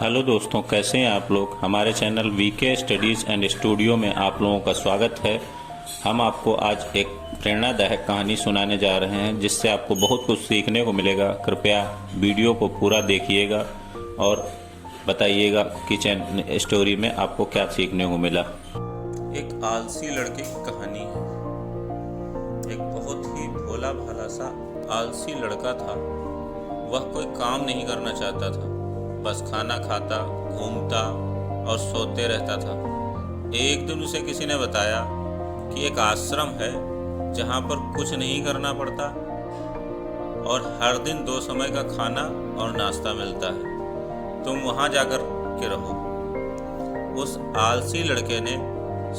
Hello दोस्तों, कैसे हैं आप लोग। हमारे channel VK studies and studio में आप लोगों का स्वागत है। हम आपको आज एक प्रेरणादायक कहानी सुनाने जा रहे हैं जिससे आपको बहुत कुछ सीखने को मिलेगा। कृपया वीडियो को पूरा देखिएगा और बताइएगा किचन स्टोरी में आपको क्या सीखने को मिला। एक आलसी लड़के की कहानी है। एक बहुत ही भोला भाला सा आलसी लड़का था। वह कोई काम नहीं करना चाहता था, बस खाना खाता, घूमता और सोते रहता था। एक दिन उसे किसी ने बताया कि एक आश्रम है जहाँ पर कुछ नहीं करना पड़ता और हर दिन 2 समय का खाना और नाश्ता मिलता है। तुम वहाँ जाकर के रहो। उस आलसी लड़के ने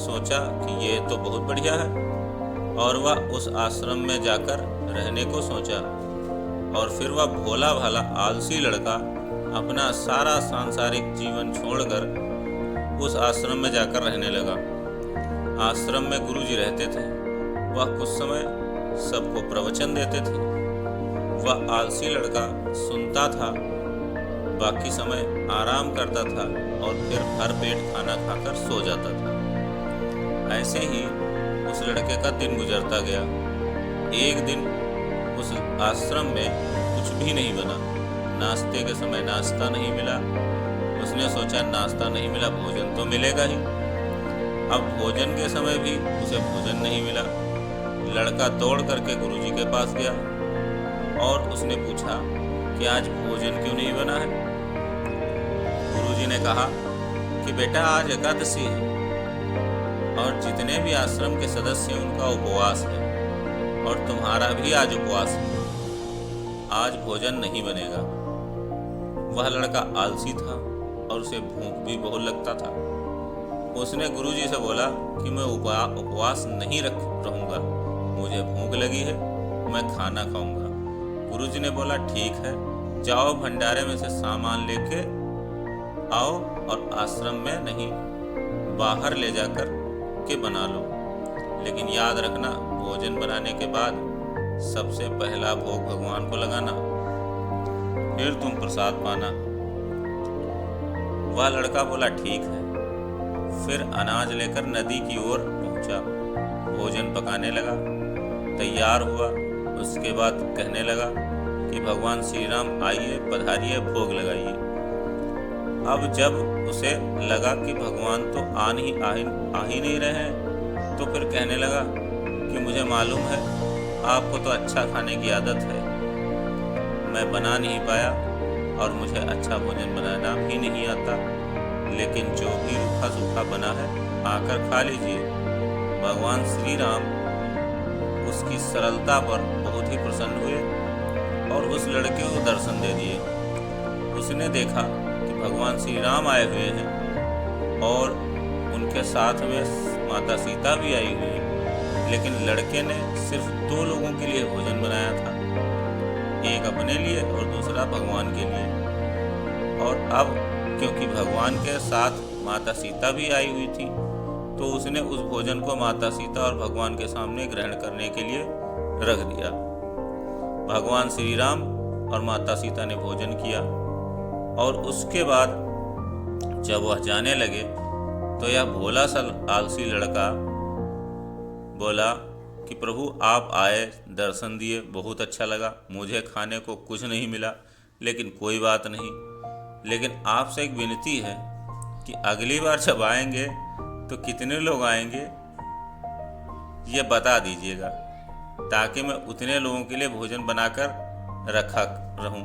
सोचा कि ये तो बहुत बढ़िया है और वह उस आश्रम में जाकर रहने को सोचा। और फिर वह भोला भाला आलसी लड़का अपना सारा सांसारिक जीवन छोड़कर उस आश्रम में जाकर रहने लगा। आश्रम में गुरुजी रहते थे। वह कुछ समय सबको प्रवचन देते थे। वह आलसी लड़का सुनता था, बाकी समय आराम करता था और फिर भर पेट खाना खाकर सो जाता था। ऐसे ही उस लड़के का दिन गुजरता गया। एक दिन उस आश्रम में कुछ भी नहीं बना। नाश्ते के समय नाश्ता नहीं मिला। उसने सोचा नाश्ता नहीं मिला, भोजन तो मिलेगा ही। अब भोजन के समय भी उसे भोजन नहीं मिला। लड़का दौड़ करके गुरुजी के पास गया और उसने पूछा कि आज भोजन क्यों नहीं बना है। गुरुजी ने कहा कि बेटा, आज एकादशी है और जितने भी आश्रम के सदस्य हैं उनका उपवास है और तुम्हारा भी आज उपवास है। आज भोजन नहीं बनेगा। वह लड़का आलसी था और उसे भूख भी बहुत लगता था। उसने गुरुजी से बोला कि मैं उपवास नहीं रहूँगा, मुझे भूख लगी है, मैं खाना खाऊंगा। गुरुजी ने बोला ठीक है, जाओ भंडारे में से सामान लेके आओ और आश्रम में नहीं, बाहर ले जाकर के बना लो। लेकिन याद रखना, भोजन बनाने के बाद सबसे पहला भोग भगवान को लगाना, फिर तुम प्रसाद पाना। वह लड़का बोला ठीक है। फिर अनाज लेकर नदी की ओर पहुंचा। भोजन पकाने लगा, तैयार हुआ। उसके बाद कहने लगा कि भगवान श्री राम आइए, पधारिए, भोग लगाइए। अब जब उसे लगा कि भगवान तो आ ही नहीं रहे हैं, तो फिर कहने लगा कि मुझे मालूम है आपको तो अच्छा खाने की आदत है, मैं बना नहीं पाया और मुझे अच्छा भोजन बनाना भी नहीं आता, लेकिन जो भी रूखा सूखा बना है आकर खा लीजिए। भगवान श्री राम उसकी सरलता पर बहुत ही प्रसन्न हुए और उस लड़के को दर्शन दे दिए। उसने देखा कि भगवान श्री राम आए हुए हैं और उनके साथ में माता सीता भी आई हुई है, लेकिन लड़के ने सिर्फ 2 लोगों के लिए भोजन बनाया था, एक अपने लिए और दूसरा भगवान के लिए। और अब क्योंकि भगवान के साथ माता सीता भी आई हुई थी, तो उसने उस भोजन को माता सीता और भगवान के सामने ग्रहण करने के लिए रख दिया। भगवान श्री राम और माता सीता ने भोजन किया और उसके बाद जब वह जाने लगे तो यह भोला सा आलसी लड़का बोला कि प्रभु आप आए, दर्शन दिए, बहुत अच्छा लगा। मुझे खाने को कुछ नहीं मिला, लेकिन कोई बात नहीं। लेकिन आपसे एक विनती है कि अगली बार जब आएंगे तो कितने लोग आएंगे ये बता दीजिएगा, ताकि मैं उतने लोगों के लिए भोजन बनाकर रखा रहूं।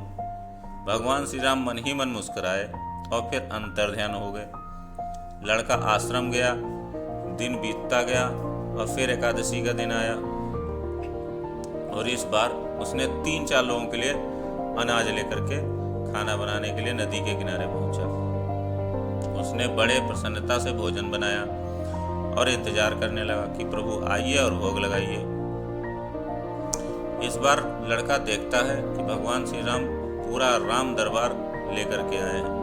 भगवान श्री राम मन ही मन मुस्कुराए और फिर अंतर्ध्यान हो गए। लड़का आश्रम गया, दिन बीतता गया और फिर एकादशी का दिन आया और इस बार उसने 3-4 लोगों के लिए अनाज लेकर के खाना बनाने के लिए नदी के किनारे पहुंचा। उसने बड़े प्रसन्नता से भोजन बनाया और इंतजार करने लगा कि प्रभु आइए और भोग लगाइए। इस बार लड़का देखता है कि भगवान श्री राम पूरा राम दरबार लेकर के आए हैं।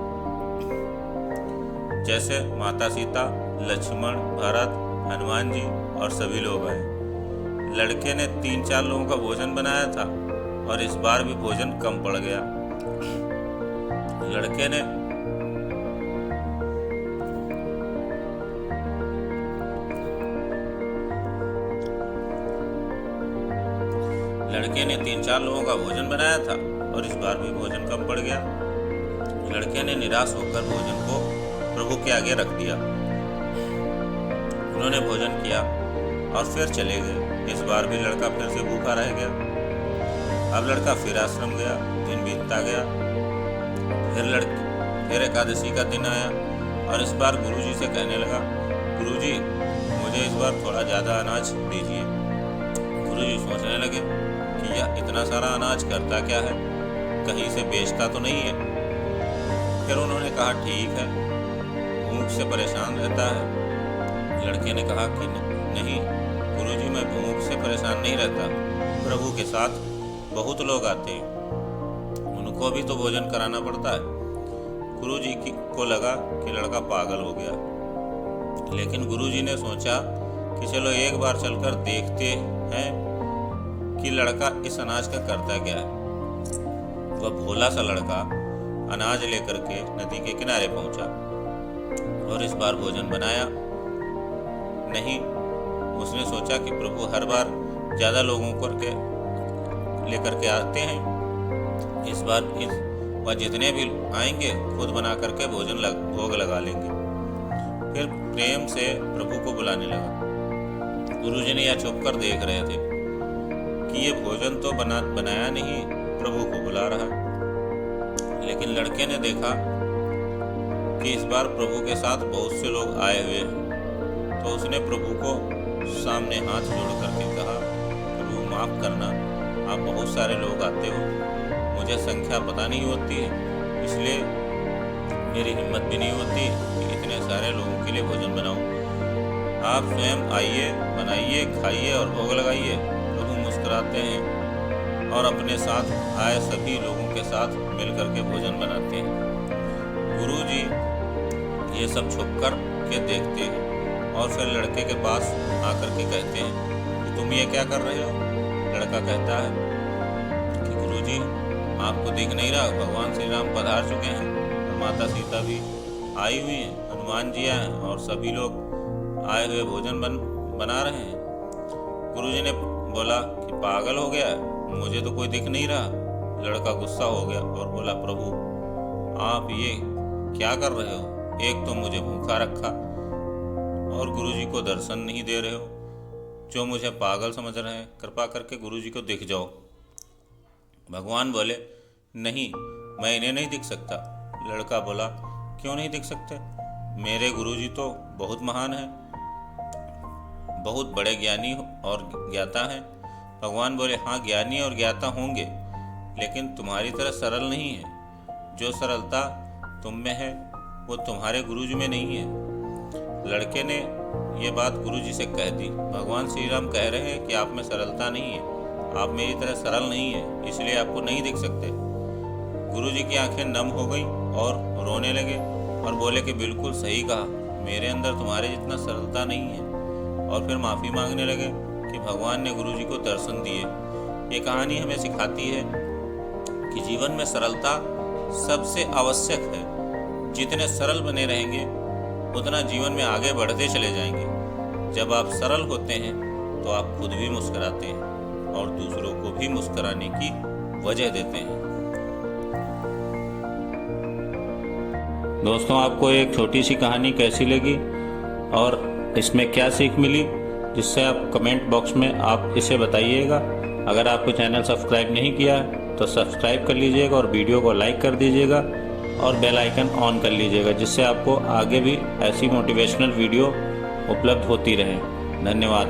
जैसे माता सीता, लक्ष्मण, भरत, हनुमान जी और सभी लोग आए। लड़के ने 3-4 लोगों का भोजन बनाया था और इस बार भी भोजन कम पड़ गया। लड़के ने लड़के ने 3-4 लोगों का भोजन बनाया था और इस बार भी भोजन कम पड़ गया। लड़के ने निराश होकर भोजन को प्रभु के आगे रख दिया। उन्होंने भोजन किया और फिर चले गए। इस बार भी लड़का फिर से भूखा रह गया। अब लड़का फिर आश्रम गया। दिन बीतता गया। फिर एकादशी का दिन आया और इस बार गुरुजी से कहने लगा, गुरुजी मुझे इस बार थोड़ा ज़्यादा अनाज दीजिए। गुरुजी सोचने लगे कि यह इतना सारा अनाज करता क्या है, कहीं से बेचता तो नहीं है। फिर उन्होंने कहा, ठीक है, भूख से परेशान रहता है। लड़के ने कहा कि नहीं गुरुजी, मैं भूख से परेशान नहीं रहता। प्रभु के साथ बहुत लोग आते हैं, उनको भी तो भोजन कराना पड़ता है। गुरुजी को लगा कि लड़का पागल हो गया, लेकिन गुरुजी ने सोचा कि चलो एक बार चलकर देखते हैं कि लड़का इस अनाज का करता क्या है। वह भोला सा लड़का अनाज लेकर के नदी के किनारे पहुंचा और इस बार भोजन बनाया नहीं। उसने सोचा कि प्रभु हर बार ज़्यादा लोगों को लेकर के आते हैं, इस बार वह जितने भी आएंगे खुद बना करके भोग लगा लेंगे। फिर प्रेम से प्रभु को बुलाने लगा। गुरुजी ने यह छुप कर देख रहे थे कि ये भोजन तो बनाया नहीं, प्रभु को बुला रहा। लेकिन लड़के ने देखा कि इस बार प्रभु के साथ बहुत से लोग आए हुए हैं, तो उसने प्रभु को सामने हाथ जोड़ करके कहा, प्रभु माफ़ करना, आप बहुत सारे लोग आते हो, मुझे संख्या पता नहीं होती है, इसलिए मेरी हिम्मत भी नहीं होती कि इतने सारे लोगों के लिए भोजन बनाऊं। आप स्वयं आइए, बनाइए, खाइए और भोग लगाइए। प्रभु मुस्कुराते हैं और अपने साथ आए सभी लोगों के साथ मिल करके भोजन बनाते हैं। गुरुजी ये सब छुप कर के देखते हैं और फिर लड़के के पास आकर के कहते हैं कि तुम ये क्या कर रहे हो। लड़का कहता है कि गुरुजी आपको दिख नहीं रहा, भगवान श्री राम पधार चुके हैं, माता सीता भी आई हुई हैं, हनुमान जी आए हैं और सभी लोग आए हुए भोजन बना रहे हैं। गुरुजी ने बोला कि पागल हो गया, मुझे तो कोई दिख नहीं रहा। लड़का गुस्सा हो गया और बोला, प्रभु आप ये क्या कर रहे हो, एक तो मुझे भूखा रखा और गुरुजी को दर्शन नहीं दे रहे हो, जो मुझे पागल समझ रहे हैं, कृपा करके गुरुजी को दिख जाओ। भगवान बोले, नहीं मैं इन्हें नहीं दिख सकता। लड़का बोला, क्यों नहीं दिख सकते, मेरे गुरुजी तो बहुत महान हैं, बहुत बड़े ज्ञानी और ज्ञाता हैं। भगवान बोले, हाँ ज्ञानी और ज्ञाता होंगे, लेकिन तुम्हारी तरह सरल नहीं है। जो सरलता तुम में है वो तुम्हारे गुरुजी में नहीं है। लड़के ने ये बात गुरुजी से कह दी। भगवान श्री राम कह रहे हैं कि आप में सरलता नहीं है, आप मेरी तरह सरल नहीं है, इसलिए आपको नहीं दिख सकते। गुरुजी की आंखें नम हो गई और रोने लगे और बोले कि बिल्कुल सही कहा, मेरे अंदर तुम्हारे जितना सरलता नहीं है। और फिर माफ़ी मांगने लगे कि भगवान ने गुरुजी को दर्शन दिए। ये कहानी हमें सिखाती है कि जीवन में सरलता सबसे आवश्यक है। जितने सरल बने रहेंगे उतना जीवन में आगे बढ़ते चले जाएंगे। जब आप सरल होते हैं तो आप खुद भी मुस्कुराते हैं और दूसरों को भी मुस्कुराने की वजह देते हैं। दोस्तों, आपको एक छोटी सी कहानी कैसी लगी और इसमें क्या सीख मिली, जिससे आप कमेंट बॉक्स में आप इसे बताइएगा। अगर आपको चैनल सब्सक्राइब नहीं किया है तो सब्सक्राइब कर लीजिएगा और वीडियो को लाइक कर दीजिएगा और बेल आइकन ऑन कर लीजिएगा, जिससे आपको आगे भी ऐसी मोटिवेशनल वीडियो उपलब्ध होती रहे। धन्यवाद।